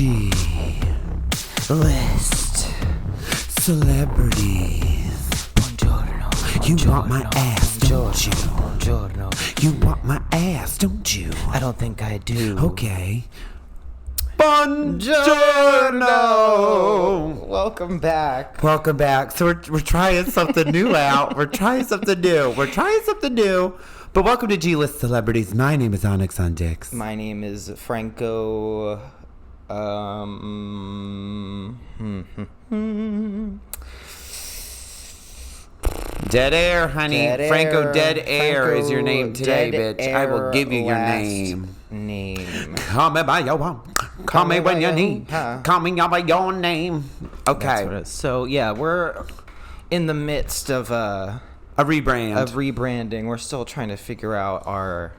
G-list celebrities. Buongiorno. You want my ass, don't you? Buongiorno. You want my ass, don't you? I don't think I do. Okay. Buongiorno. Welcome back. Welcome back. So we're trying something new out. We're trying something new. But welcome to G-list celebrities. My name is Onyx on Dicks. My name is Franco. Dead air, honey. Dead Franco air. Dead Air Franco is your name today, Dead bitch. I will Air give you your last name. Call me by your name. Call me me when by you your- need. huh. Call me by your name. That's Okay. what it is. So yeah, we're in the midst of A rebrand. rebranding. We're still trying to figure out our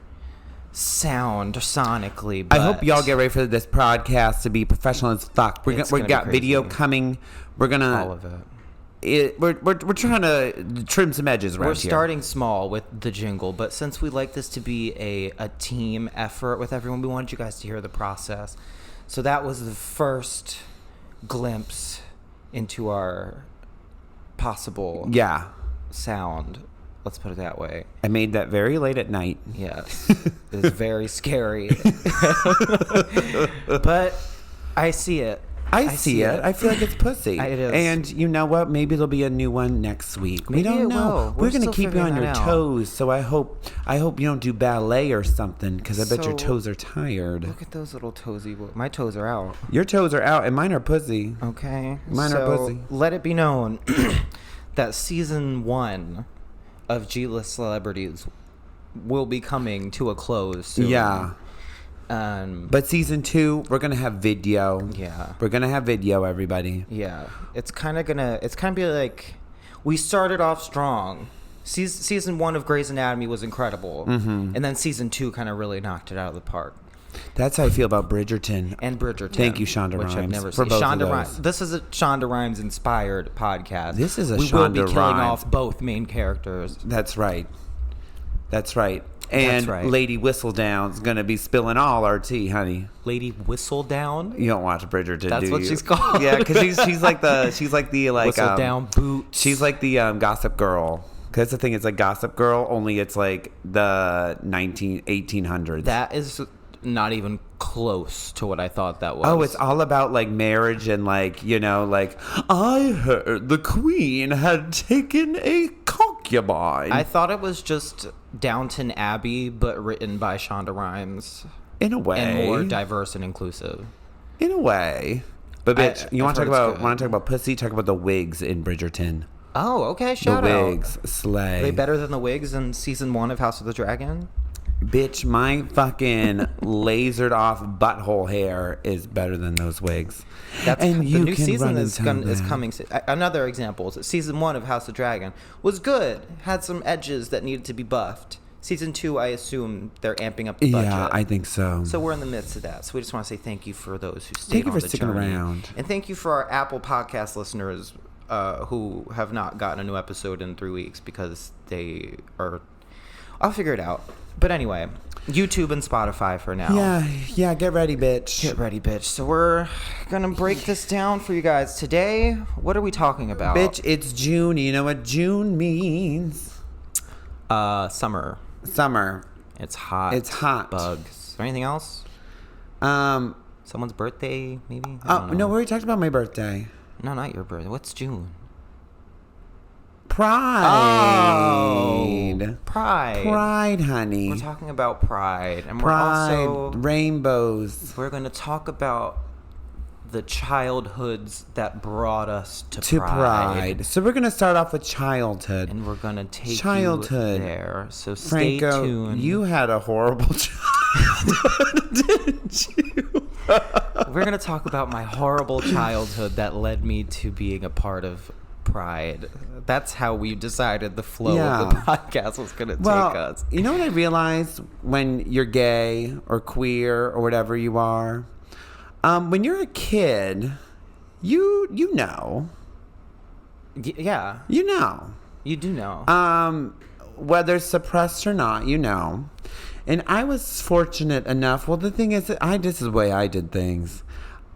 sound sonically. I But hope y'all get ready for this podcast to be professional as fuck. We It's got gonna be crazy. video coming. We're gonna. all of it. We're trying to trim some edges around We're here. starting small with the jingle, but since we like this to be a team effort with everyone, we wanted you guys to hear the process. So that was the first glimpse into our possible Yeah. sound. Let's put it that way. I made that very late at night. Yes. It was very scary. But I see it. I see it. I feel like it's pussy. It is. And you know what? Maybe there'll be a new one next week. We Maybe don't it know. will. We're We're gonna still keep you on figuring your that out. toes. So I hope you don't do ballet or something, because I bet your So- toes are tired. Look at those little toesy. My toes are out. Your toes are out, and mine are pussy. Okay. Mine are so pussy. let it be known that season 1 of G-list celebrities will be coming to a close soon. Yeah. But season 2, we're gonna have video. Yeah. We're gonna have video, everybody. Yeah. It's kind of be like, we started off strong. Season 1 of Grey's Anatomy was incredible. Mm-hmm. And then season 2 kind of really knocked it out of the park. That's how I feel about Bridgerton. And Bridgerton. Thank you, Shonda which I've Rhimes, never for seen. both of Shonda those. Rhimes. This is a Shonda Rhimes inspired podcast. This is a we will be Shonda killing Rhimes. off both main characters. That's right. That's right. And That's right. Lady Whistledown's gonna be spilling all our tea, honey. Lady Whistledown. You don't watch Bridgerton, That's do what you? she's called. Yeah, because she's like the Whistledown boots. She's like the Gossip Girl. Because the thing is like Gossip Girl, only it's like the 1800s. That is not even close to what I thought that was. Oh, it's all about like marriage and like, you know, like I heard the queen had taken a concubine. I thought it was just Downton Abbey, but written by Shonda Rhimes. In a way. And more diverse and inclusive. In a way. But bitch, you want to I've talk heard about it's good. pussy? Talk about the wigs in Bridgerton. Oh, okay. The Shout out. wigs slay. Are they better than the wigs in season 1 of House of the Dragon? Bitch, my fucking lasered off butthole hair is better than those wigs. The new season is that. coming. Another example is that season 1 of House of the Dragon was good. Had some edges that needed to be buffed. Season 2, I assume they're amping up the budget. Yeah, I think so. So we're in the midst of that. So we just want to say thank you for those who stayed Thank you on for the sticking journey. around. And thank you for our Apple Podcast listeners who have not gotten a new episode in 3 weeks because they are... I'll figure it out. But anyway, YouTube and Spotify for now. Yeah, get ready, bitch. Get ready, bitch. So we're going to break this down for you guys. Today, what are we talking about? Bitch, it's June. You know what June means? Summer. Summer. It's hot. It's hot. Bugs. Is there anything else? Someone's birthday, maybe? I Oh, don't know. no, we already talked about my birthday. No, not your birthday. What's June? Pride. Pride. Pride, honey. We're talking about pride. And Pride, we're rainbows. going to talk about the childhoods that brought us to Pride. So we're going to start off with childhood. And we're going to take Childhood. you there. So stay Franco, tuned. you had a horrible childhood, didn't you? We're going to talk about my horrible childhood that led me to being a part of Pride. That's how we decided the flow of the podcast was going to take us. You know what I realized when you're gay or queer or whatever you are? When you're a kid, you know. Yeah. You know. You do know. Whether suppressed or not, you know. And I was fortunate enough. Well, the thing is, this is the way I did things.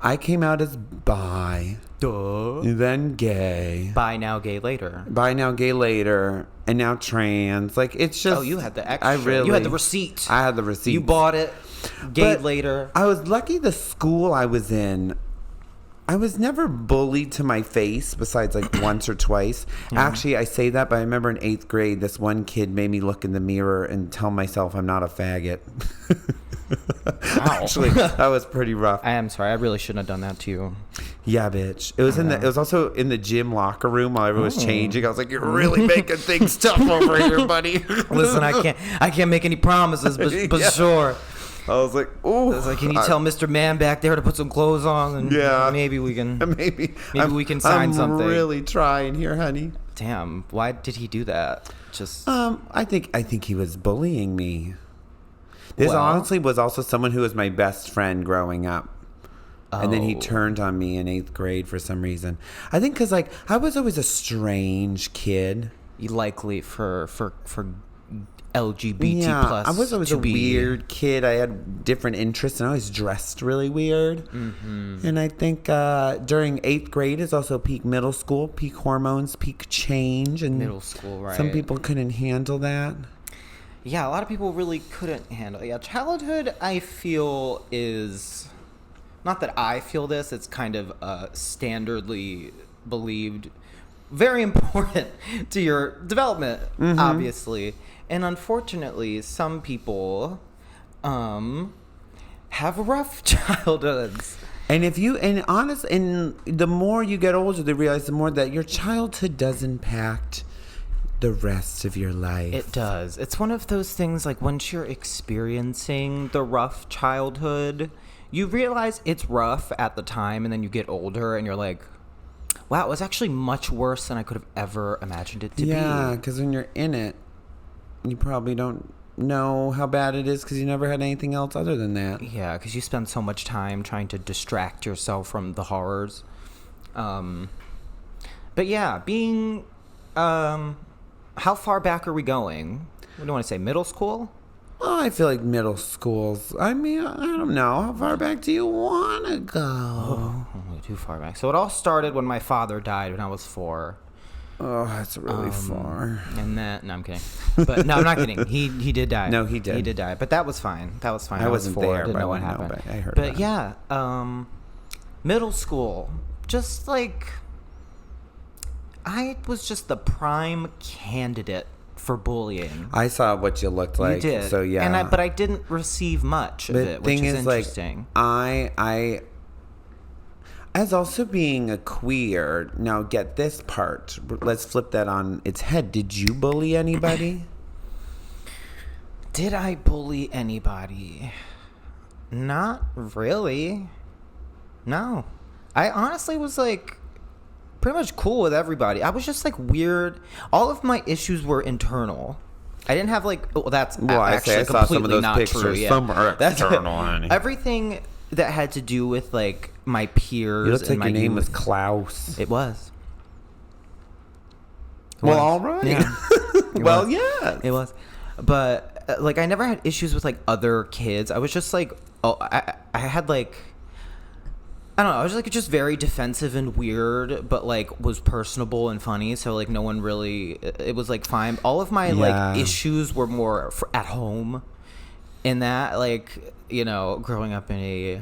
I came out as bi, Duh. then gay, Buy now, gay later. bi now, gay later, and now trans. Like, it's just... Oh, you had the extra. You had the receipt. I had the receipt. You bought it. Gay But later. I was lucky the school I was in, I was never bullied to my face besides like once or twice. Actually, I say that, but I remember in 8th grade, this one kid made me look in the mirror and tell myself I'm not a faggot. Wow. Actually, that was pretty rough. I am sorry. I really shouldn't have done that to you. Yeah, bitch. It was it was also in the gym locker room while everyone was changing. I was like, "You're really making things tough over here, buddy." Listen, I can't make any promises, but Yeah. sure. I was like, "Oh." I was like, can you tell Mr. Man back there to put some clothes on? And Yeah. maybe we can. Maybe we can sign something. I'm really trying here, honey. Damn, why did he do that? Just I think he was bullying me. This Well- honestly was also someone who was my best friend growing up. And then he Oh. turned on me in 8th grade for some reason. I think because, like, I was always a strange kid. likely for LGBT Yeah, plus. I was always to a be. weird kid. I had different interests and I always dressed really weird. Mm-hmm. And I think during 8th grade is also peak middle school, peak hormones, peak change. And Middle school, right? some people couldn't handle that. Yeah, a lot of people really couldn't handle. Yeah, childhood I feel is not that I feel this. It's kind of standardly believed, very important to your development, obviously. And unfortunately, some people have rough childhoods. And the more you get older, they realize the more that your childhood does impact the rest of your life. It does. It's one of those things like once you're experiencing the rough childhood, you realize it's rough at the time, and then you get older and you're like, wow, it was actually much worse than I could have ever imagined it to be. Yeah, because when you're in it, you probably don't know how bad it is because you never had anything else other than that. Yeah, because you spend so much time trying to distract yourself from the horrors. But yeah, being... how far back are we going? What do you want to say, middle school? Oh, I feel like middle schools. I mean, I don't know. How far back do you want to go? Oh, too far back. So it all started when my father died when I was 4. Oh, that's really far. And that, no, I'm kidding. But no, I'm not kidding. He did die. No, he did. He did die. But that was fine. That was fine. I was wasn't 4. there, Didn't but know I what know, happened. but I heard But about it. yeah, middle school. Just like, I was just the prime candidate for bullying. I saw what you looked like. You did. So yeah. But I didn't receive much of it, which is interesting. Like, I as also being a queer, now get this part. Let's flip that on its head. Did you bully anybody? Did I bully anybody? Not really. No. I honestly was like pretty much cool with everybody. I was just like weird. All of my issues were internal. I didn't have like, that's actually I saw some of completely those not pictures. true. Yeah. Some are That's external, honey. everything that had to do with like my peers. You looked like and my your name was youth. Klaus. It was. Well, all right. Yeah. Well, yeah. It was. But like I never had issues with like other kids. I was just like, I had like, I don't know, I was like just very defensive and weird, but like was personable and funny, so like no one really, it was like fine. All of my like issues were more at home, in that like, you know, growing up in a,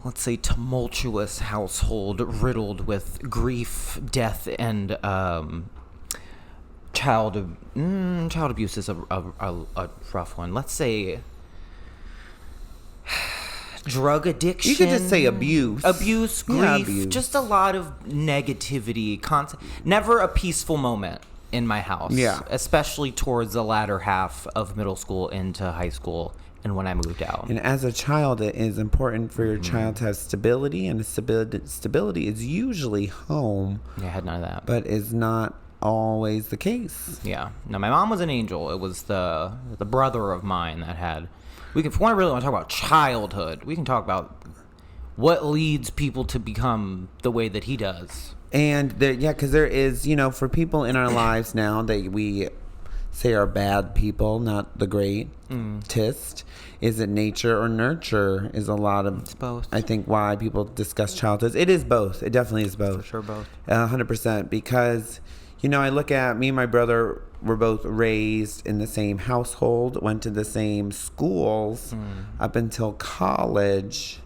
let's say, tumultuous household riddled with grief, death, and child abuse is a rough one. Let's say drug addiction. You could just say abuse. Grief, Yeah, abuse. just a lot of negativity. Never a peaceful moment in my house. Yeah. Especially towards the latter half of middle school into high school and when I moved out. And as a child, it is important for your child to have stability, and stability is usually home, Yeah, I had none of that. but is not always the case. Yeah. No, my mom was an angel. It was the brother of mine that had. If we really want to talk about childhood, we can talk about what leads people to become the way that he does. And because there is, for people in our lives now that we say are bad people, not the greatest. Is it nature or nurture? Is a lot of, it's both. I think, why people discuss childhood. It is both. It definitely is both. For sure, both. 100%. Because, I look at me and my brother were both raised in the same household, went to the same schools up until college.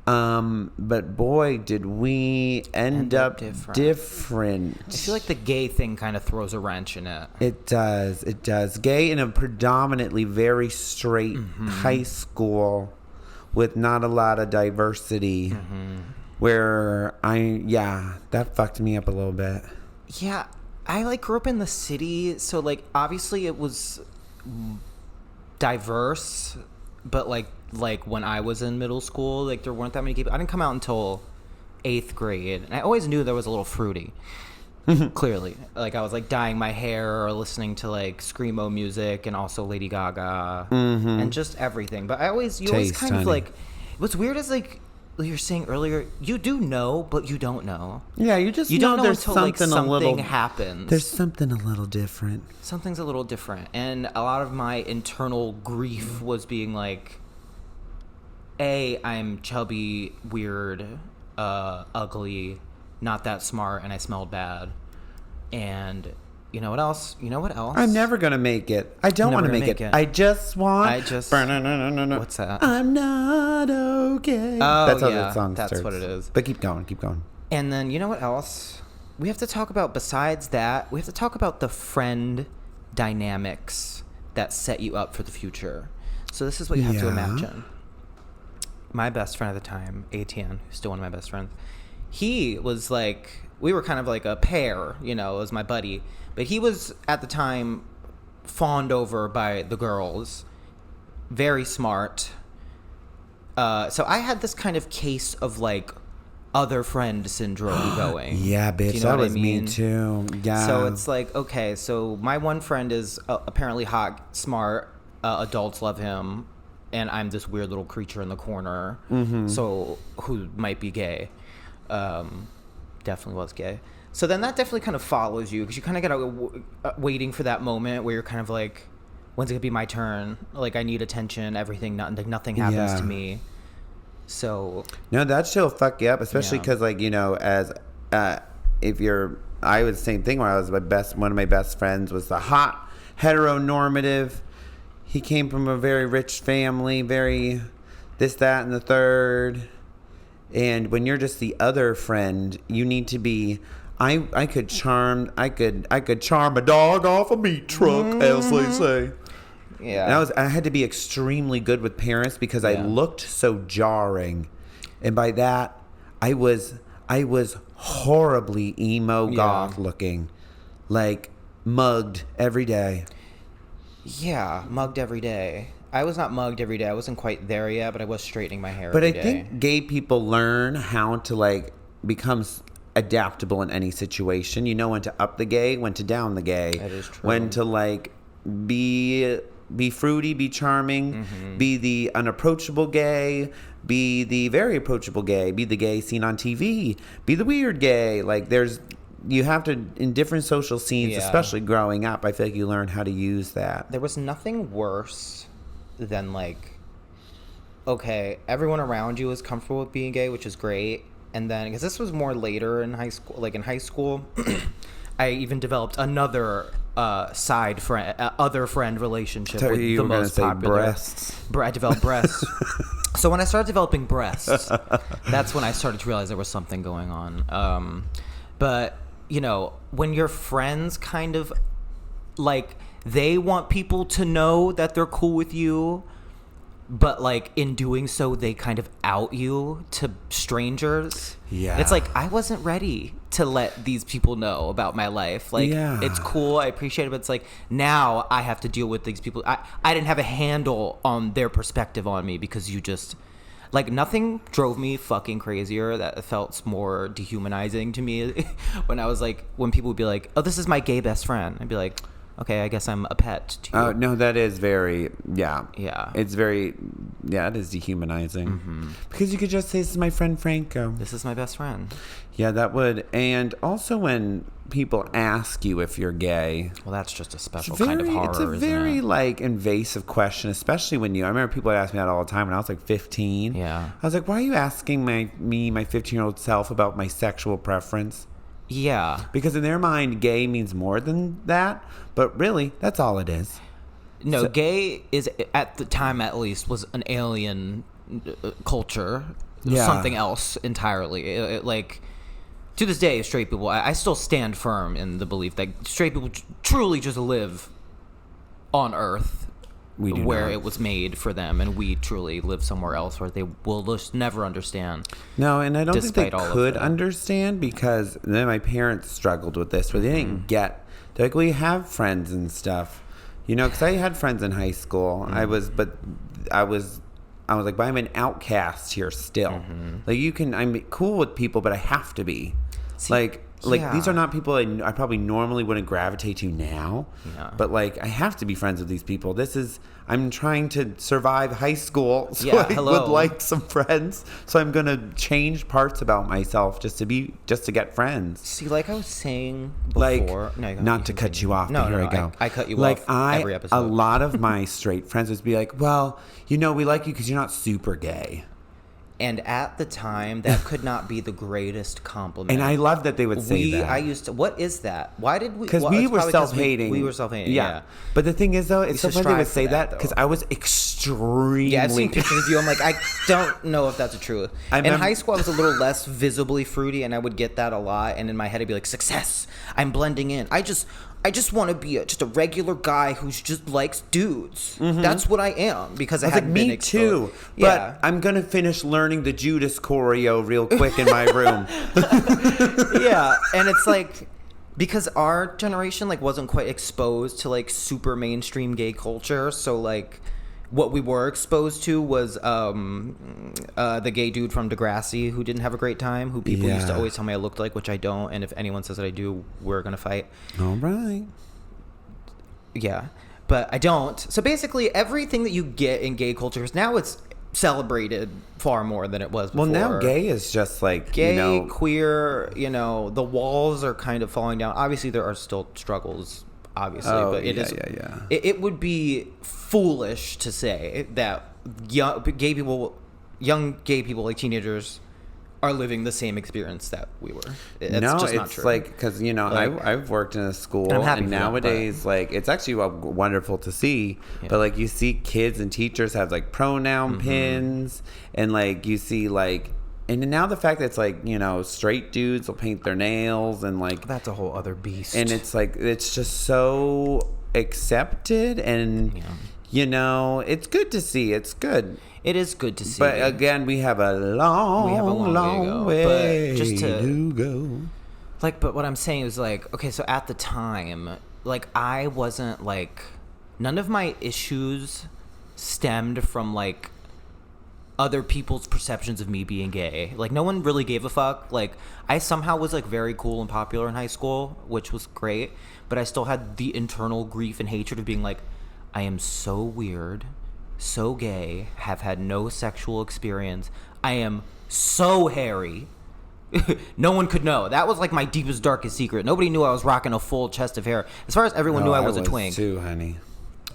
But boy, did we end up different. I feel like the gay thing kind of throws a wrench in it. It does. It does. Gay in a predominantly very straight high school with not a lot of diversity where that fucked me up a little bit. Yeah. I grew up in the city. So obviously it was diverse, but like when I was in middle school, there weren't that many people. I didn't come out until 8th grade, and I always knew there was a little fruity. Clearly, I was dyeing my hair or listening to screamo music and also Lady Gaga and just everything. But you always kind of what's weird is you were saying earlier, you do know, but you don't know. Yeah, you don't know there's until something happens. There's something a little different. Something's a little different, and a lot of my internal grief was being I'm chubby, weird, ugly, not that smart, and I smelled bad. And you know what else? I'm never going to make it. I don't want to make it. I just want... What's that? I'm not okay. Oh, that's how that song starts. That's what it is. But keep going. And then, you know what else? We have to talk about, besides that, we have to talk about the friend dynamics that set you up for the future. So this is what you have to imagine. My best friend at the time, Etienne, who's still one of my best friends, he was we were kind of like a pair, it was my buddy. But he was, at the time, fawned over by the girls. Very smart. So I had this kind of case of, other friend syndrome going. Yeah, bitch, you know that was me too. Yeah. So it's okay, so my one friend is apparently hot, smart, adults love him, and I'm this weird little creature in the corner, so who might be gay. Definitely was gay. So then that definitely kind of follows you, because you kind of get waiting for that moment where you're kind of when's it gonna be my turn? I need attention, everything, nothing happens to me. So no, that shit'll fuck you up, especially because as if you're, I was the same thing when I was one of my best friends was the hot heteronormative. He came from a very rich family, very this, that, and the third. And when you're just the other friend, you need to be. I could charm a dog off a meat truck, as they say. Yeah. And I had to be extremely good with parents because I looked so jarring, and by that, I was horribly emo goth looking, mugged every day. Yeah, mugged every day. I was not mugged every day. I wasn't quite there yet, but I was straightening my hair every day. But I think gay people learn how to become adaptable in any situation. You know when to up the gay, when to down the gay. That is true. When to be fruity, be charming, be the unapproachable gay, be the very approachable gay, be the gay seen on TV, be the weird gay. You have to, in different social scenes, especially growing up, I feel like you learn how to use that. There was nothing worse than okay, everyone around you is comfortable with being gay, which is great. And then, because this was more later in high school, in high school, I even developed another other friend relationship with the most popular. Breasts. I developed breasts. So when I started developing breasts, that's when I started to realize there was something going on. But when your friends kind of they want people to know that they're cool with you, but in doing so they kind of out you to strangers. Yeah, it's I wasn't ready to let these people know about my life. It's cool, I appreciate it, but it's now I have to deal with these people. I didn't have a handle on their perspective on me, because you just nothing drove me fucking crazier that felt more dehumanizing to me when I was when people would be oh, this is my gay best friend. I'd be okay, I guess I'm a pet to you. No, that is very, yeah. It's very Yeah, it is dehumanizing. Because you could just say, this is my friend Franco. This is my best friend. Yeah, that would. And also when people ask you if you're gay. Well, that's just a special kind of horror, It's a isn't very, it? like, invasive question, especially when I remember people would ask me that all the time when I was, like, 15. Yeah. I was like, why are you asking my 15-year-old self about my sexual preference? Yeah. Because in their mind, gay means more than that. But really, that's all it is. No, gay is, at the time at least, was an alien culture. It was Yeah. something else entirely. Like, to this day, straight people, I still stand firm in the belief that straight people truly just live on Earth. We do where not. it was made for them, and we truly live somewhere else where they will just never understand. No, and I don't think they Despite all of could that. understand, because then my parents struggled with this, where they didn't get. They're like, we have friends and stuff, because I had friends in high school. I was like, but I'm an outcast here still. Like, I'm cool with people, but I have to be. See, yeah. These are not people I probably normally wouldn't gravitate to now. Yeah. But, like, I have to be friends with these people. I'm trying to survive high school, so Yeah, I hello. would like some friends. So I'm going to change parts about myself just to get friends. See, like I was saying Like, before, no, go not ahead, to cut continue. you off, No, but here no, I go. I cut you like off every episode. A lot of my straight friends would be like, well, we like you because you're not super gay. And at the time, that could not be the greatest compliment. And I love that they would say that. I used to. What is that? Why did we? Because well, we it's were probably 'cause self-hating. We were self-hating. Yeah. But the thing is, though, it's so should funny they would strive say for that that, because though. I was extremely. Yeah, I've seen pictures of you. I'm like, I don't know if that's the truth. In high school, I was a little less visibly fruity, and I would get that a lot. And in my head, I'd be like, success. I'm blending in. I just want to be just a regular guy who's just likes dudes. That's what I am, because I was like, hadn't been me too. exposed. But Yeah. I'm gonna finish learning the Judas choreo real quick in my room. Yeah, and it's like, because our generation like wasn't quite exposed to like super mainstream gay culture, so like what we were exposed to was the gay dude from Degrassi who didn't have a great time, who people used to Yeah. always tell me I looked like, which I don't, and if anyone says that I do, we're gonna fight. All right. Yeah, but I don't. So basically, everything that you get in gay culture is now it's celebrated far more than it was before. Well, now gay is just like, Gay, queer, the walls are kind of falling down. Obviously, there are still struggles, obviously, Oh, but it is. yeah. It would be foolish to say that young gay people like teenagers are living the same experience that we were. It's just not true. Like, because I've worked in a school, And I'm happy and for that, nowadays, like, it's actually wonderful to see. Yeah. But like, you see kids and teachers have like pronoun pins, and like you see like, and now the fact that it's like, straight dudes will paint their nails, and like That's a whole other beast. and it's like, it's just so accepted, and it's good to see. It's good. It is good to see. But again, we have a long way But just to go. Like, but what I'm saying is, like, okay, so at the time, like, I wasn't, like, none of my issues stemmed from, like, other people's perceptions of me being gay. Like, no one really gave a fuck. Like, I somehow was, like, very cool and popular in high school, which was great, but I still had the internal grief and hatred of being like, I am so weird, so gay, have had no sexual experience. I am so hairy. No one could know. That was like my deepest, darkest secret. Nobody knew I was rocking a full chest of hair. As far as everyone knew, I was a twink. Too, honey.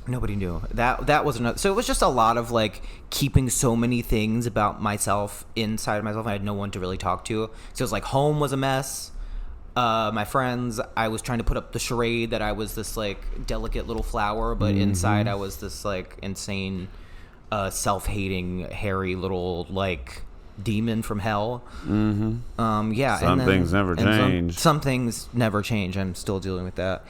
Nobody knew. That was another. So it was just a lot of like keeping so many things about myself inside of myself. I had no one to really talk to. So it was like home was a mess. My friends, I was trying to put up the charade that I was this like delicate little flower, but inside I was this like insane, self-hating, hairy little like demon from hell. Yeah. Some things never change. Some things never change. I'm still dealing with that.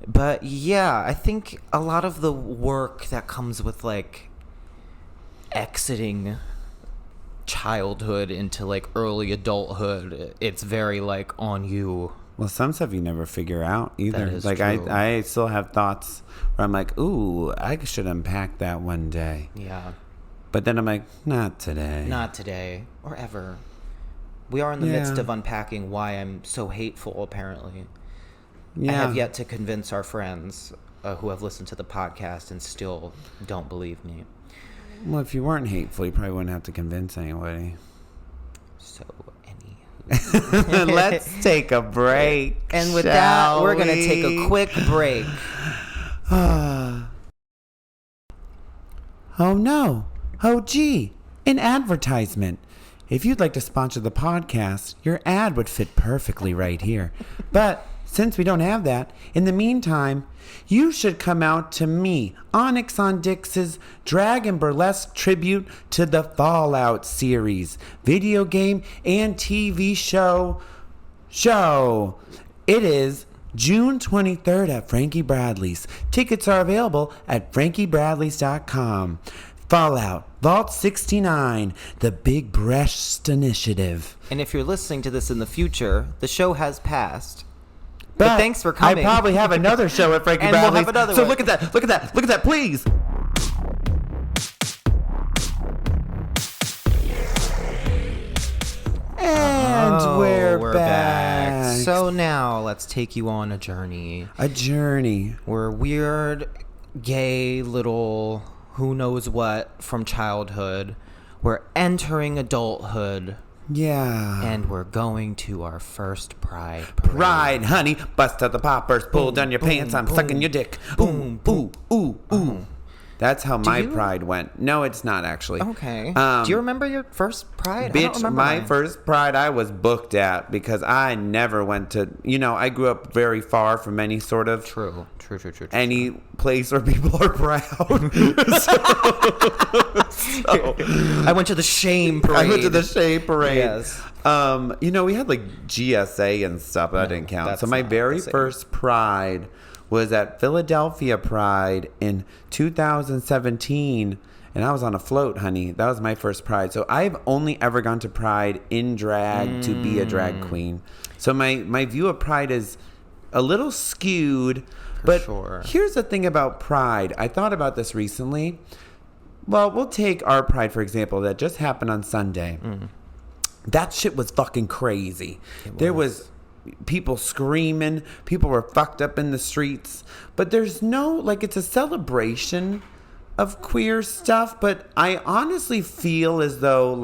But yeah, I think a lot of the work that comes with like exiting childhood into like early adulthood, it's very like on you. Well, some stuff you never figure out either. That is like true. I still have thoughts where I'm like, ooh, I should unpack that one day. Yeah. But then I'm like, not today. Not today or ever. We are in the midst of unpacking why I'm so hateful, apparently. Yeah. I have yet to convince our friends who have listened to the podcast and still don't believe me. Well, if you weren't hateful, you probably wouldn't have to convince anybody. So, Let's take a break. And with that, we're going to take a quick break. Oh, no. Oh, gee. An advertisement. If you'd like to sponsor the podcast, your ad would fit perfectly right here. But since we don't have that, in the meantime, you should come out to me, Onyx on Dix's drag and burlesque tribute to the Fallout series, video game and TV show. It is June 23rd at Frankie Bradley's. Tickets are available at frankiebradleys.com. Fallout, Vault 69, the Big Breast Initiative. And if you're listening to this in the future, the show has passed. But thanks for coming. I probably have another show at Frankie And Bradley's. we'll have another so one. look at that, please. And we're back. So now let's take you on a journey. A journey. We're weird, gay little who knows what from childhood. We're entering adulthood. Yeah. And we're going to our first Pride parade. Pride, honey. Bust out the poppers. Pull Boom, down your boom, pants. I'm boom. sucking your dick. Boom, Boom, ooh, ooh. That's how my you? Pride went. No, it's not actually. Okay. Do you remember your first Pride? I don't Bitch, remember my mine. first Pride I was booked at because I never went to, I grew up very far from any sort of True. any place where people are proud. So, I went to the shame parade. I went to the shame parade. Yes. We had like GSA and stuff, but that didn't count. that's So my not very the same. first Pride was at Philadelphia Pride in 2017. And I was on a float, honey. That was my first Pride. So I've only ever gone to Pride in drag to be a drag queen. So my view of Pride is a little skewed. But sure. Here's the thing about Pride. I thought about this recently. Well, we'll take our Pride, for example, that just happened on Sunday. That shit was fucking crazy. There was people screaming. People were fucked up in the streets. But there's no, it's a celebration of queer stuff. But I honestly feel as though,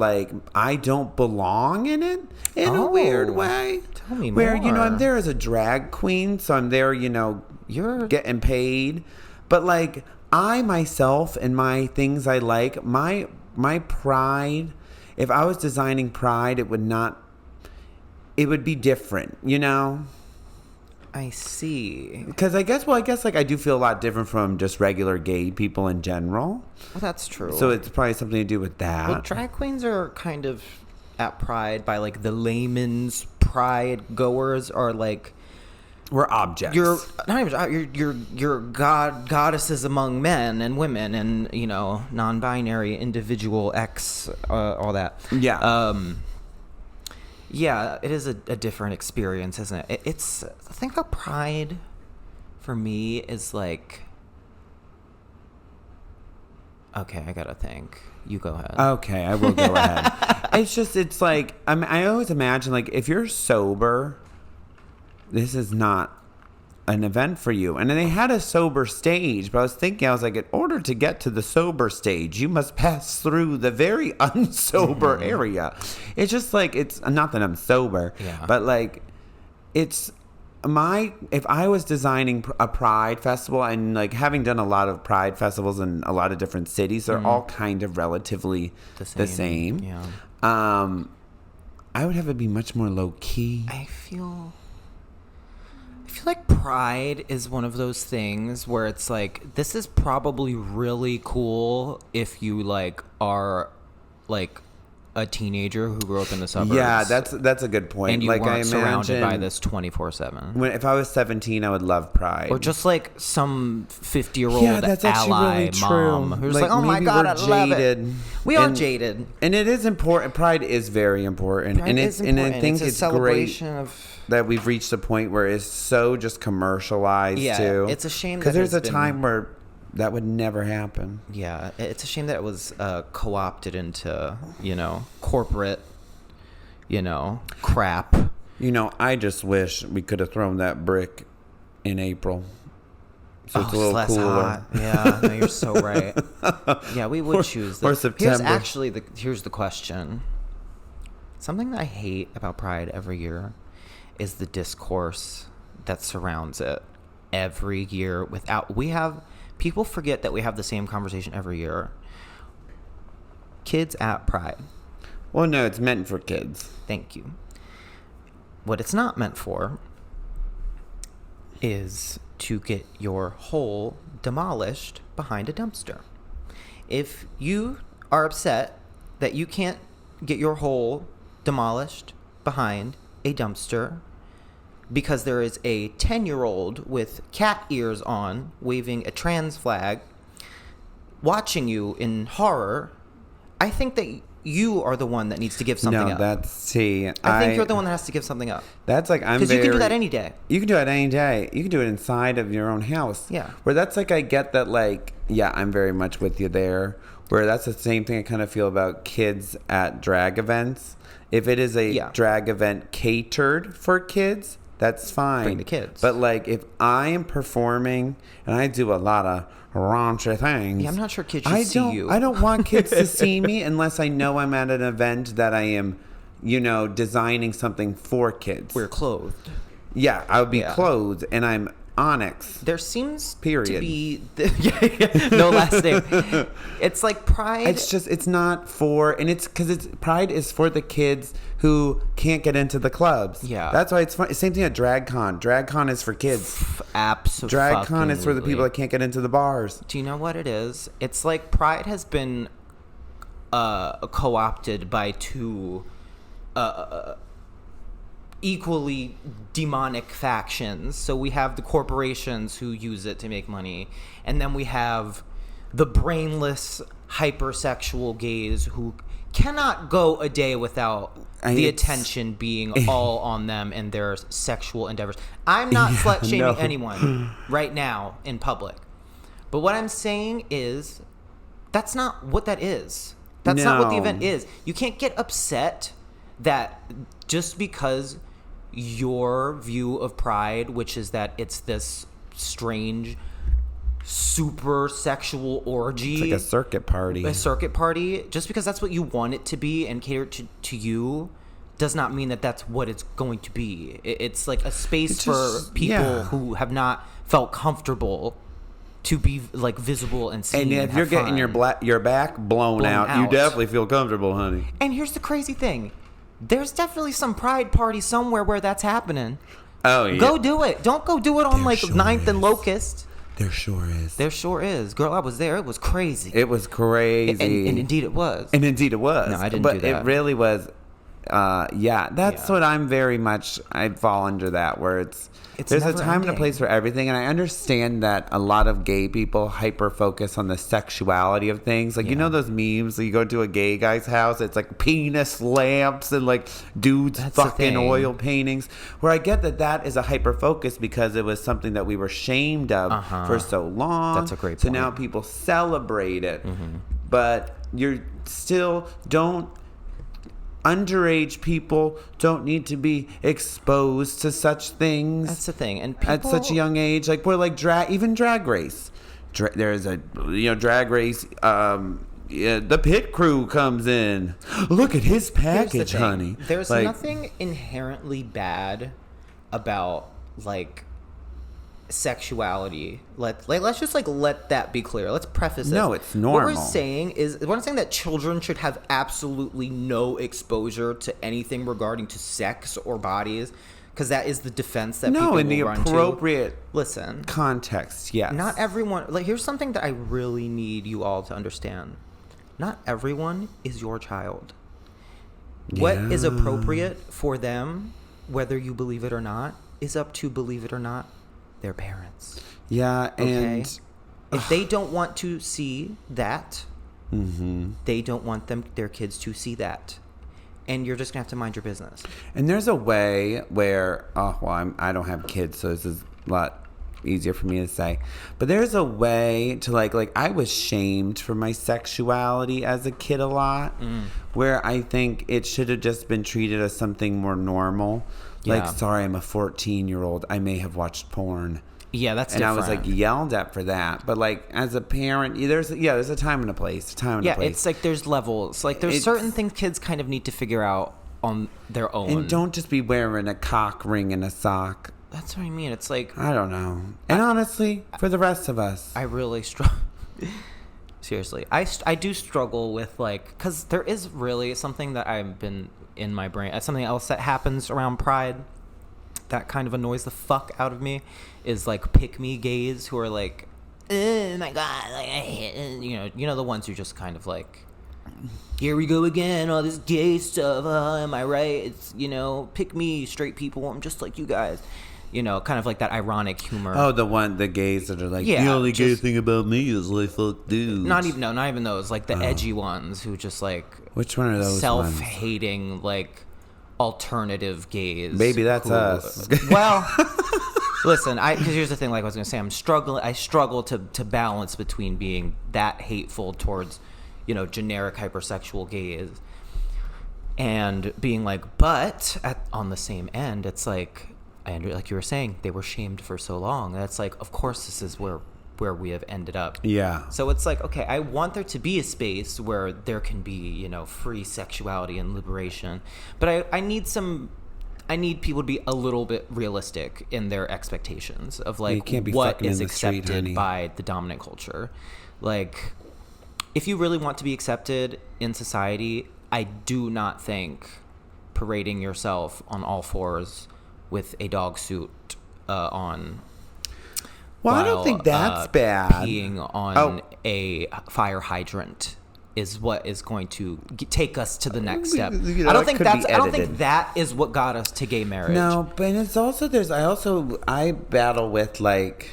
I don't belong in it in a weird way. Tell me where, more. I'm there as a drag queen. So I'm there, you're getting paid. But, I myself and my things I like, my Pride, if I was designing Pride, it would be different, I see. Because I guess I do feel a lot different from just regular gay people in general. Well, that's true. So it's probably something to do with that. Well, drag queens are kind of at Pride by the layman's Pride goers are We're objects. you're not even you're goddesses among men and women and non-binary individual X all that. Yeah. Yeah, it is a different experience, isn't it? It's I think a Pride for me is okay, I gotta think. You go ahead. Okay, I will go ahead. It's I always imagine if you're sober, this is not an event for you. And then they had a sober stage, but I was thinking, in order to get to the sober stage, you must pass through the very unsober area. It's just it's not that I'm sober, but it's if I was designing a Pride festival and having done a lot of Pride festivals in a lot of different cities, they're all kind of relatively the same. Yeah. I would have it be much more low key. I feel like Pride is one of those things where it's this is probably really cool if you are a teenager who grew up in the suburbs. Yeah, that's a good point. And you I weren't surrounded by imagine this 24/7. if I was 17, I would love Pride. Or just some 50-year-old that's actually ally really true. mom who's oh my maybe God, we're I love jaded. it. We are jaded. And it is important. Pride is very important. Pride and is and I important. think It's a it's celebration great of that we've reached a point where it's so just commercialized too. It's a shame because that there's has a been- time where that would never happen. Yeah, it's a shame that it was co-opted into, corporate, crap. I just wish we could have thrown that brick in April. So it's a little less cooler. hot. Yeah, no, you're so right. Yeah, we would choose Or this. September. Here's the question. Something that I hate about Pride every year is the discourse that surrounds it every year. People forget that we have the same conversation every year. Kids at Pride. Well, no, it's meant for kids. Thank you. What it's not meant for is to get your hole demolished behind a dumpster. If you are upset that you can't get your hole demolished behind a dumpster because there is a 10-year-old with cat ears on waving a trans flag watching you in horror, I think that you are the one that needs to give something up. I think you're the one that has to give something up. That's like because you can do that any day. You can do it any day. You can do it inside of your own house. Yeah. Where that's like, I get that, like, yeah, I'm very much with you there. Where that's the same thing I kind of feel about kids at drag events. If it is a drag event catered for kids, that's fine. Bring the kids. But like, if I am performing and I do a lot of raunchy things. Yeah, I'm not sure kids should see you. I don't want kids to see me unless I know I'm at an event that I am, designing something for kids. We're clothed. Yeah, I would be clothed, and I'm Onyx. There seems to be no last name. It's like Pride. It's not for, and it's because Pride is for the kids who can't get into the clubs. Yeah, that's why it's fun. Same thing at DragCon. DragCon is for kids. Absolutely. DragCon is for the people that can't get into the bars. Do you know what it is? It's like Pride has been co-opted by two equally demonic factions. So we have the corporations who use it to make money, and then we have the brainless hypersexual gays who cannot go a day without the attention being all on them and their sexual endeavors. I'm not slut shaming anyone right now in public, but what I'm saying is that's not what that is. That's not what the event is. You can't get upset that just because your view of Pride, which is that it's this strange, super sexual orgy. It's like a circuit party. Just because that's what you want it to be and cater to you, does not mean that that's what it's going to be. It's like a space for people who have not felt comfortable to be like visible and seen. And if you're getting your back blown out, you definitely feel comfortable, honey. And here's the crazy thing. There's definitely some Pride party somewhere where that's happening. Oh, yeah. Go do it. Don't go do it on There 9th and Locust. There sure is. There sure is. Girl, I was there. It was crazy. It was crazy. And indeed it was. And indeed it was. No, I didn't do that. But it really was. That's what I'm very much. I fall under that where there's a time and a place for everything, and I understand that a lot of gay people hyper focus on the sexuality of things. Like those memes, you go to a gay guy's house, it's like penis lamps and like dudes fucking oil paintings. Where I get that is a hyper focus because it was something that we were shamed of for so long. That's a great point. So now people celebrate it, but you're still don't. Underage people don't need to be exposed to such things. That's the thing, and at such a young age, like we're like drag race. There's a drag race. The pit crew comes in. Look at his package, honey. There's nothing inherently bad about like sexuality. Let's just let that be clear. Let's preface this. No, it's normal. What I'm saying that children should have absolutely no exposure to anything regarding to sex or bodies, because that is the defense that people will run to. No, in the appropriate context, yes. Not everyone. Here's something that I really need you all to understand. Not everyone is your child. Yeah. What is appropriate for them, whether you believe it or not, is up to, believe it or not, their parents. Yeah, and if they don't want to see that, they don't want their kids to see that, and you're just gonna have to mind your business. And there's a way where I don't have kids, so this is a lot easier for me to say, but there's a way to like I was shamed for my sexuality as a kid a lot, where I think it should have just been treated as something more normal. Like, sorry, I'm a 14-year-old. I may have watched porn. Yeah, that's and different. I was like yelled at for that. But like as a parent, there's a time and a place. It's like there's levels. Like there's certain things kids kind of need to figure out on their own. And don't just be wearing a cock ring and a sock. That's what I mean. It's like I don't know. And honestly, for the rest of us, I really struggle. Seriously, I do struggle with like, because there is really something that I've been in my brain. Something else that happens around Pride that kind of annoys the fuck out of me is like pick me gays who are like, oh my god, like I hate, you know the ones who just kind of like, here we go again, all this gay stuff. Am I right? It's pick me straight people. I'm just like you guys. Kind of like that ironic humor. Oh, the gays that are like, the only gay thing about me is I fuck dudes. Not even those. Like the edgy ones who just like. Which one are those? Self-hating, ones? Like alternative gays. Maybe that's us. Well, listen, because here's the thing. Like I was gonna say, I struggle to balance between being that hateful towards, generic hypersexual gays, and being like, but on the same end, it's like. And like you were saying, they were shamed for so long. That's like, of course, this is where we have ended up. Yeah. So it's like, okay, I want there to be a space where there can be, free sexuality and liberation. But I need people to be a little bit realistic in their expectations of like what is accepted by the dominant culture. Like, if you really want to be accepted in society, I do not think parading yourself on all fours with a dog suit on. Well, I don't think that's bad. Peeing on a fire hydrant is what is going to take us to the next step. I don't think that is what got us to gay marriage. No, but it's also I battle with like.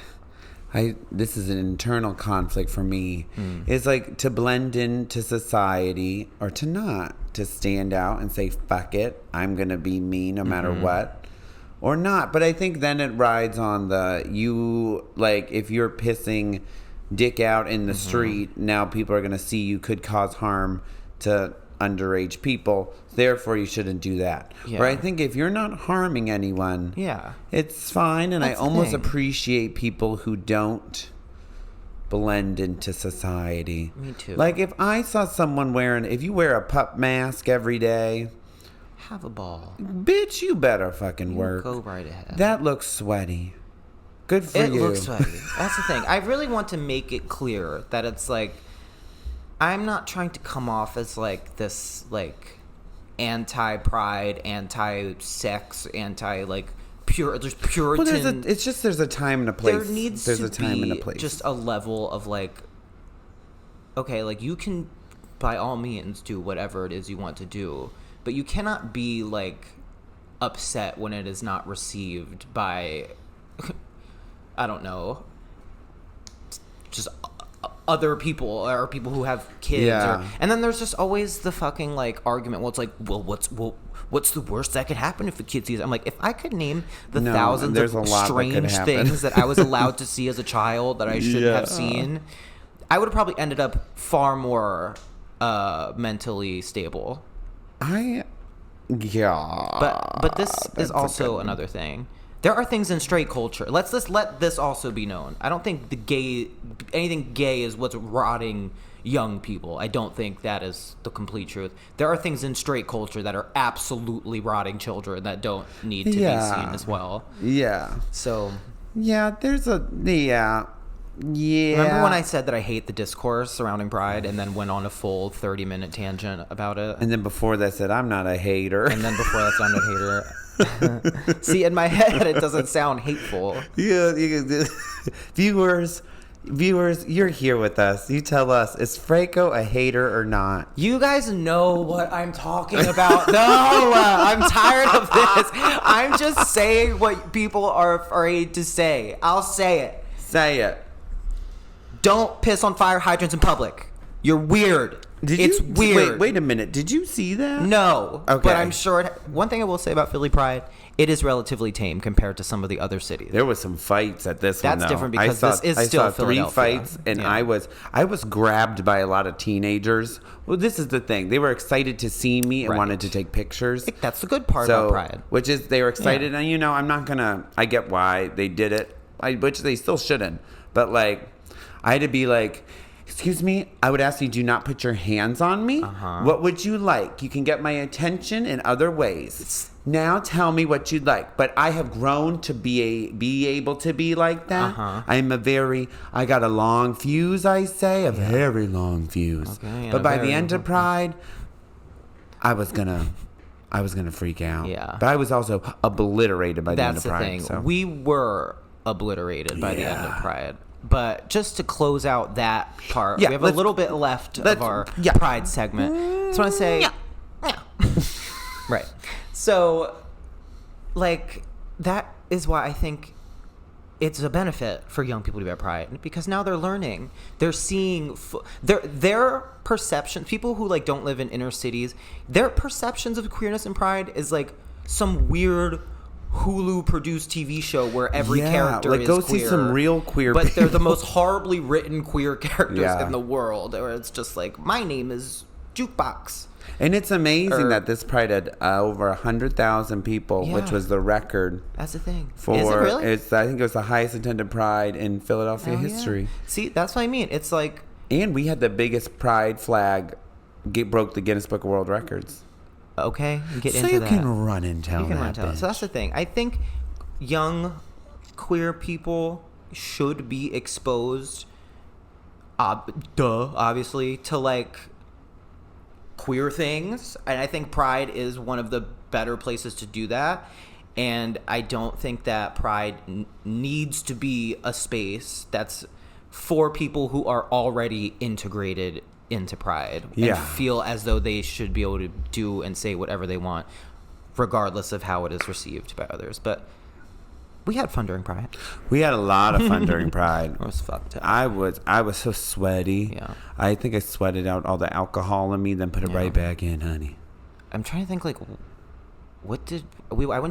This is an internal conflict for me. It's like to blend into society or to not, to stand out and say, fuck it, I'm going to be me no matter what. Or not, but I think then it rides on if you're pissing dick out in the street, now people are going to see you could cause harm to underage people, therefore you shouldn't do that. Yeah. Or I think if you're not harming anyone, it's fine, and I almost appreciate people who don't blend into society. Me too. Like if I saw someone if you wear a pup mask every day, have a ball. Bitch, you better fucking work. Go right ahead. That looks sweaty. Good for you. It looks sweaty. That's the thing. I really want to make it clear that it's like, I'm not trying to come off as like this like anti-pride, anti-sex, like pure. There's Puritan. Well, there's a time and a place. There needs to be just a level of like, okay, like you can by all means do whatever it is you want to do. But you cannot be, like, upset when it is not received by, I don't know, just other people or people who have kids. Yeah. And then there's just always the fucking, like, argument. Well, it's like, what's the worst that could happen if a kid sees it? I'm like, if I could name the thousands of strange things that I was allowed to see as a child that I shouldn't have seen, I would have probably ended up far more mentally stable. But this is also another thing. There are things in straight culture. Let's just let this also be known. I don't think anything gay is what's rotting young people. I don't think that is the complete truth. There are things in straight culture that are absolutely rotting children that don't need to be seen as well. Yeah. So. Yeah, Yeah. Remember when I said that I hate the discourse surrounding Pride and then went on a full 30-minute tangent about it? And then before that said, I'm not a hater. And then before that said, I'm not a hater. See, in my head, it doesn't sound hateful. Yeah. Viewers, you're here with us. You tell us, is Franco a hater or not? You guys know what I'm talking about. No, I'm tired of this. I'm just saying what people are afraid to say. I'll say it. Say it. Don't piss on fire hydrants in public. You're weird. It's weird. Wait a minute. Did you see that? No. Okay. But I'm sure one thing I will say about Philly Pride, it is relatively tame compared to some of the other cities. There was some fights at this one, though. That's different because this is still Philadelphia. 3 fights, and I was grabbed by a lot of teenagers. Well, this is the thing. They were excited to see me and wanted to take pictures. That's the good part about Pride. Which is they were excited, and I'm not going to... I get why they did it. which they still shouldn't. But like, I had to be like, excuse me, I would ask you, do not put your hands on me. What would you like? You can get my attention in other ways. Now tell me what you'd like. But I have grown to be able to be like that. I got a long fuse, I say, a very long fuse. Okay, but by the end of Pride, I was gonna freak out. Yeah. But I was also obliterated by the end of Pride. That's the thing. So. We were obliterated by the end of Pride. But just to close out that part, we have a little bit left of our Pride segment. So I want to say, right. So, like, that is why I think it's a benefit for young people to be at Pride, because now they're learning. They're seeing their perception. People who like don't live in inner cities, their perceptions of queerness and Pride is like some weird Hulu produced TV show where every character is go queer. See some real queer but people. They're the most horribly written queer characters in the world, where it's just like, my name is Jukebox. And it's amazing that this Pride had over 100,000 people, which was the record. That's the thing. For is it really? I think it was the highest attended Pride in Philadelphia history. See, that's what I mean. It's like, and we had the biggest Pride flag, broke the Guinness Book of World Records. Okay, get so into that. So you can run and tell that. So that's the thing. I think young queer people should be exposed, obviously, to like queer things, and I think Pride is one of the better places to do that. And I don't think that Pride needs to be a space that's for people who are already integrated into Pride and feel as though they should be able to do and say whatever they want, regardless of how it is received by others. But we had fun during Pride. We had a lot of fun during Pride. It was fucked up. I was so sweaty. Yeah. I think I sweated out all the alcohol in me, then put it right back in, honey. I'm trying to think, like, I went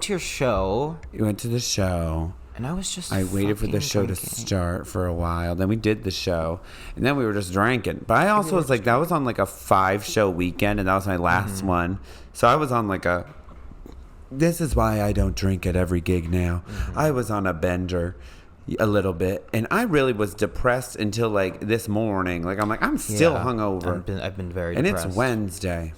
to your show. You went to the show. And I was just I waited for the show to start for a while. Then we did the show. And then we were just drinking. But I also was like, that was on like a 5-show weekend. And that was my last one. So I was on like this is why I don't drink at every gig now. I was on a bender a little bit. And I really was depressed until like this morning. Like, I'm still hungover. I've been very depressed. And it's Wednesday.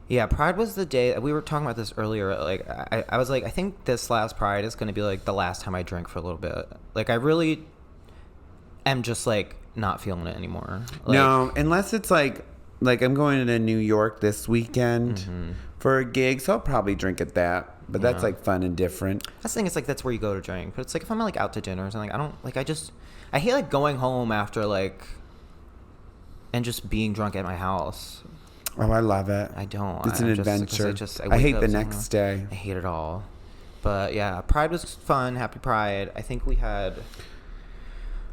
Yeah, Pride was the day. We were talking about this earlier. Like, I was like, I think this last Pride is going to be like the last time I drink for a little bit. Like, I really am just like not feeling it anymore. Like, no, unless it's like I'm going to New York this weekend for a gig, so I'll probably drink at that. But that's like fun and different. That's the thing. It's like that's where you go to drink. But it's like if I'm like out to dinner or something, I don't like. I hate like going home after like and just being drunk at my house. Oh, I love it. I don't. It's an adventure. I hate the next day. I hate it all. But yeah, Pride was fun. Happy Pride. I think we had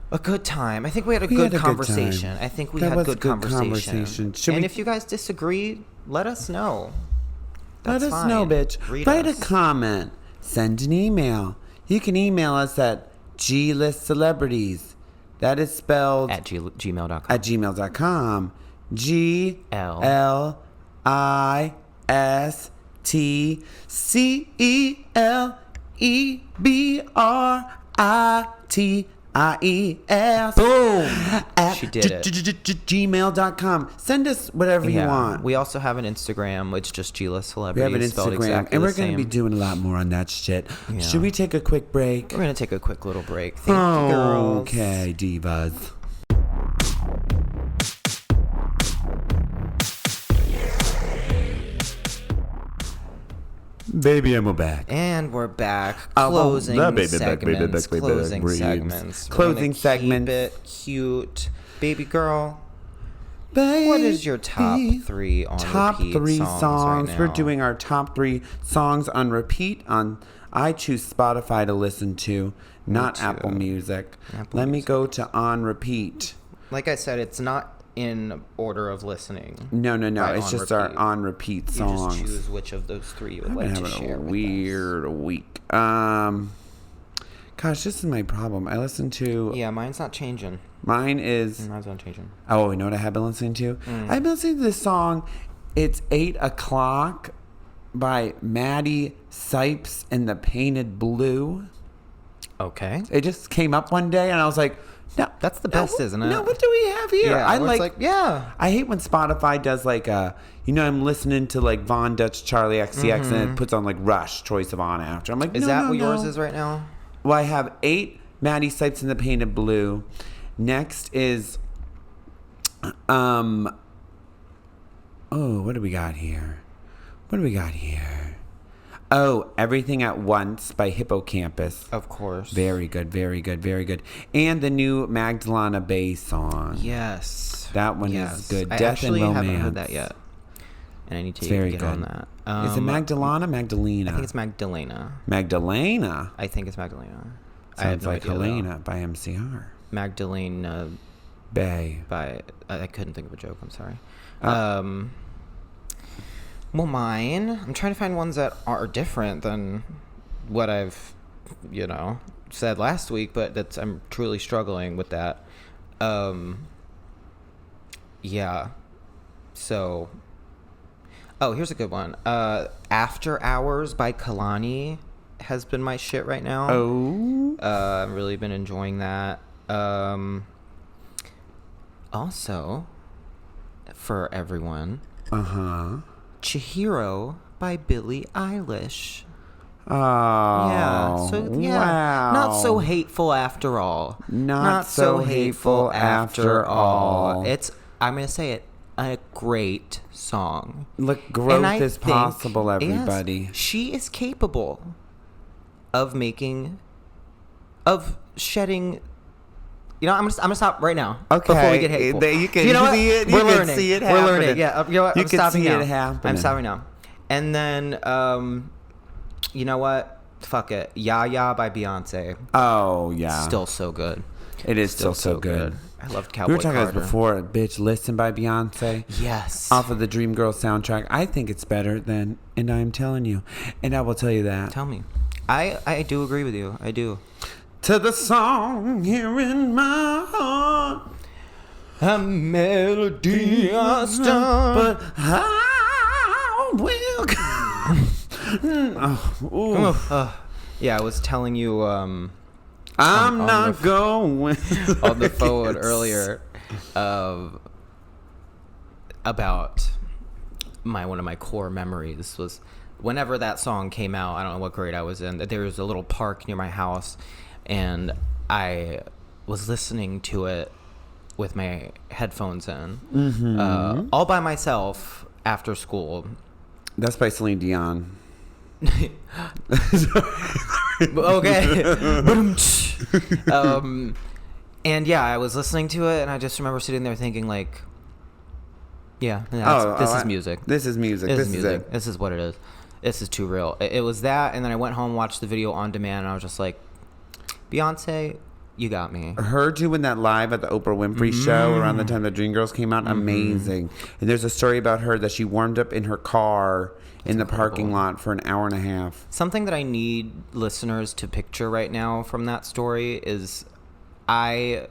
a good time. I think we had a good conversation. I think we had good conversation. And if you guys disagree, let us know. Let us know, bitch. Write a comment. Send an email. You can email us at glistcelebrities. That is spelled at gmail.com. At gmail.com. GLISTCELEBRITIES. Boom! At she did it. gmail.com. Send us whatever you want. We also have an Instagram, which just G-List Celebrities. We have an Instagram, exactly and we're going to be doing a lot more on that shit. Yeah. Should we take a quick break? We're going to take a quick little break. Thank you, girls. Okay, divas. Baby, and we're back. And we're back. Closing segments. Closing segments. Keep it cute. Baby girl, what is your top 3 on top repeat 3 songs right now? We're doing our top 3 songs on repeat on I choose Spotify to listen to, not Apple Music. Let me go to on repeat. Like I said, it's not in order of listening. No. It's just our on repeat songs. You just choose which of those 3 you would like to share with us. Weird week. Gosh, this is my problem. I listen to. Yeah, mine's not changing. Mine's not changing. Oh, you know what I have been listening to? I've been listening to this song. It's 8 o'clock by Maddie Sipes and the Painted Blue. Okay. It just came up one day, and I was like, no. That's the best, isn't it? No, what do we have here? Yeah, I where it's yeah. I hate when Spotify does like I'm listening to like Von Dutch Charlie XCX and it puts on like Rush, Troye Sivan after. I'm like, is that what yours is right now? Well, I have 8 Maddie Sipes in the Painted Blue. Next is, what do we got here? Oh, Everything at Once by Hippocampus. Of course. Very good, very good, very good. And the new Magdalena Bay song. Yes. That one is good. I Death and Romance. haven't heard that yet. And I need to get on that. Is it Magdalena? Magdalena? I think it's Magdalena. Magdalena? I think it's Magdalena. Sounds I have no like idea, Helena by MCR. Magdalena Bay. I couldn't think of a joke. I'm sorry. Well, mine. I'm trying to find ones that are different than what I've, said last week. But I'm truly struggling with that. Yeah. So. Oh, here's a good one. After Hours by Kalani has been my shit right now. Oh. I've really been enjoying that. Also, for everyone. Chihiro by Billie Eilish. Oh. Yeah. So wow. Not so hateful after all. Not so hateful after all. I'm gonna say it. A great song. Look, growth is possible, everybody. Yes, she is capable of shedding. I'm gonna stop right now. Okay. Before we get hateful. You can see it. We're learning. See it happening. We're learning. Yeah. You I'm can stopping see now. it happening. I'm stopping now. And then, you know what? Fuck it. Ya Ya by Beyonce. Oh yeah. Still so good. It is still so good. I loved Cowboy We were talking Carter. about this before. Bitch, Listen by Beyonce. Yes. Off of the Dreamgirls soundtrack. I think it's better than And I'm Telling You. And I will tell you that. Tell me. I do agree with you. I do. To the song here in my heart. A melody I start. But I will yeah, I was telling you I'm not going on the phone earlier about one of my core memories was whenever that song came out. I don't know what grade I was in. There was a little park near my house, and I was listening to it with my headphones in, all by myself after school. That's by Celine Dion. Okay. And yeah, I was listening to it, and I just remember sitting there thinking, like, this is music. This is music. This is music. it. This is what it is. This is too real. It was that, and then I went home, watched the video on demand, and I was just like, Beyonce, you got me. Heard you in that live at the Oprah Winfrey show around the time the Dreamgirls came out. Amazing. And there's a story about her that she warmed up in her car in the parking lot for an hour and a half. Something that I need listeners to picture right now from that story is I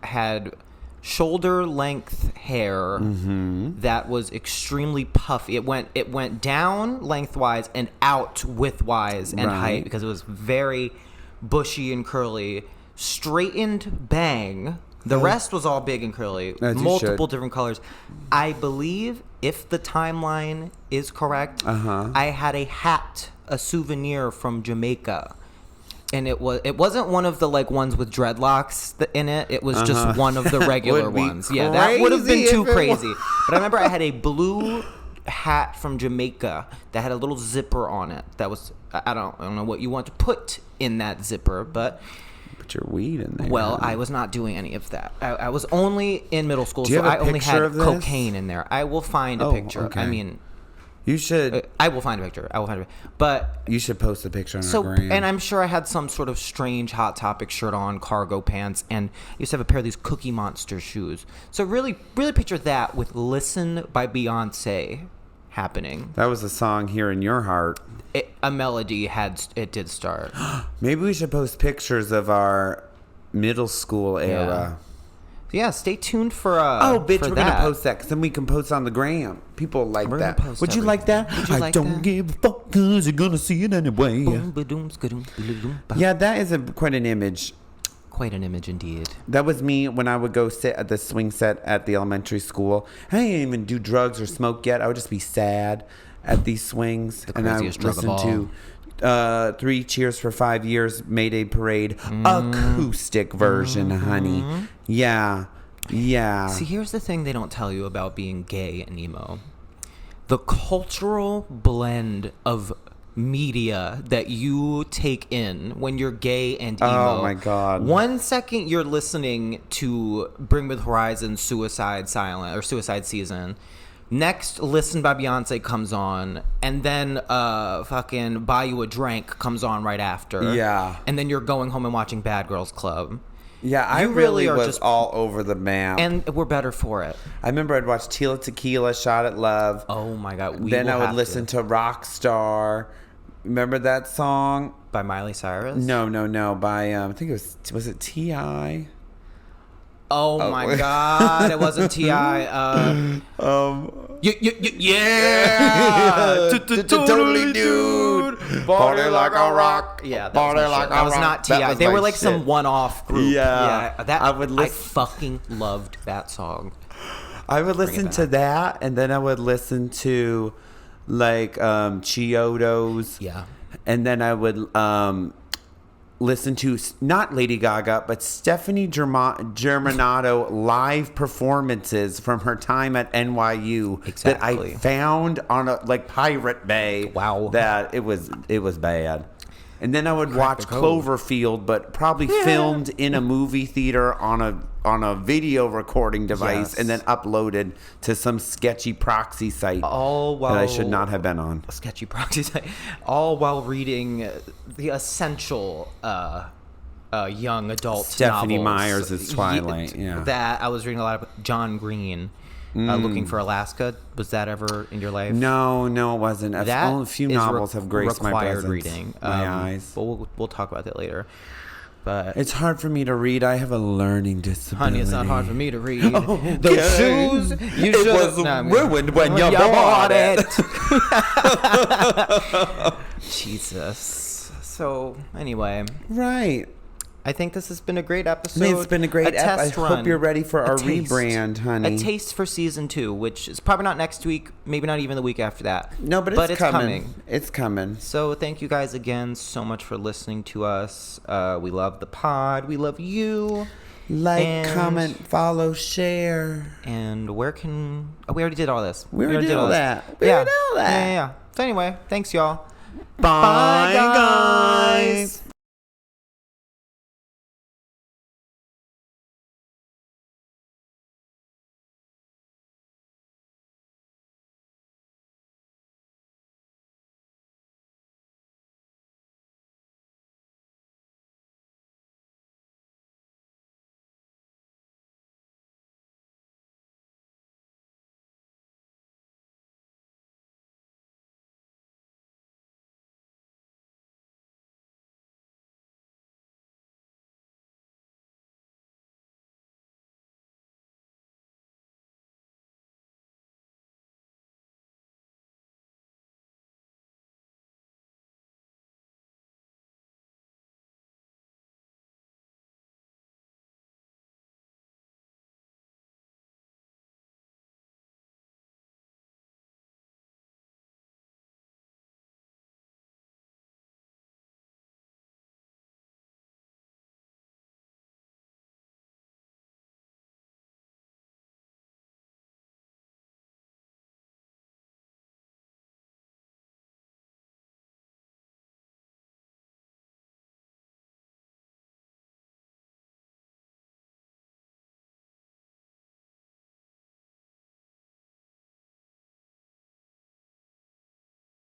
had shoulder length hair that was extremely puffy. It went down lengthwise and out widthwise and height because it was very bushy and curly. Straightened bang. The rest was all big and curly. Multiple different colors. I believe, if the timeline is correct, I had a hat, a souvenir from Jamaica. And it wasn't one of the like ones with dreadlocks in it. It was just one of the regular ones. Yeah, that would have been too crazy. But I remember I had a blue hat from Jamaica that had a little zipper on it. That was I don't know what you want to put in that zipper, but put your weed in there. Well, I was not doing any of that. I was only in middle school, Do you so have a I only picture had of this? cocaine in there. I will find a picture. Okay. I mean, you should. I will find a picture. But You should post a picture on our gram. and I'm sure I had some sort of strange Hot Topic shirt on, cargo pants, and I used to have a pair of these Cookie Monster shoes. So really, really picture that with "Listen" by Beyonce happening. That was a song here in your heart. A melody did start. Maybe we should post pictures of our middle school era. Yeah, stay tuned for Oh, bitch, for we're that. gonna post that because then we can post on the gram. People like We're gonna that. post Would you like that? everything. Would you I like don't that? give a fuck because you're gonna see it anyway. Boom, ba-doom, ska-doom, ba-doom, ba. Yeah, that is quite an image. Quite an image indeed. That was me when I would go sit at the swing set at the elementary school. I didn't even do drugs or smoke yet. I would just be sad at these swings. The And I craziest would drug of listen all. to 3 Cheers for 5 Years, Mayday Parade, acoustic version, honey. Yeah. Yeah. See, here's the thing they don't tell you about being gay and emo. The cultural blend of media that you take in when you're gay and emo. Oh, my God. 1 second you're listening to Bring Me the Horizon, Suicide Season. Next, Listen by Beyonce comes on, and then fucking Buy You a Drink comes on right after. Yeah. And then you're going home and watching Bad Girls Club. Yeah, I You really really are was just- all over the map. And we're better for it. I remember I'd watch Tila Tequila, Shot at Love. Oh my God. Then I would listen to Rockstar. Remember that song? By Miley Cyrus? No. By I think it was it T.I.? Oh my God. It wasn't T.I. Yeah. Totally dude. Party like a rock. Yeah, Party like that a was rock. not That T.I. was They my were like shit. some one-off group. Yeah. That I would I listen- fucking loved that song. I would listen to that, and then I would listen to like Chiodos. Yeah. And then I would listen to not Lady Gaga, but Stephanie Germanato live performances from her time at NYU that Exactly. I found on a like Pirate Bay. Wow. That it was bad. And then I would Crack watch the code. Cloverfield, but probably filmed in a movie theater on a video recording device, Yes. and then uploaded to some sketchy proxy site All while that I should not have been on. sketchy proxy site, all while reading the essential young adult Stephanie novels. Myers' Twilight, yeah. That I was reading a lot of John Green, Looking for Alaska. Was that ever in your life? No, it wasn't. Only a few is novels have graced my required presence, reading. my eyes. But we'll talk about that later. But It's hard for me to read. I have a learning disability. honey, it's not hard for me to read. Okay. Those shoes, you It should was ruined when you bought it. Jesus. So anyway, Right. I think this has been a great episode. It's been a great test I run. hope you're ready for A our taste. rebrand, honey. A taste for season 2, which is probably not next week, maybe not even the week after that. No, but it's coming. It's coming. So thank you guys again so much for listening to us. We love the pod. We love you. Like, And- comment, follow, share. And where can... Oh, we already did all this. We already did all that. We Yeah. already did all that. Yeah. So anyway, thanks, y'all. Bye, Bye, guys. guys.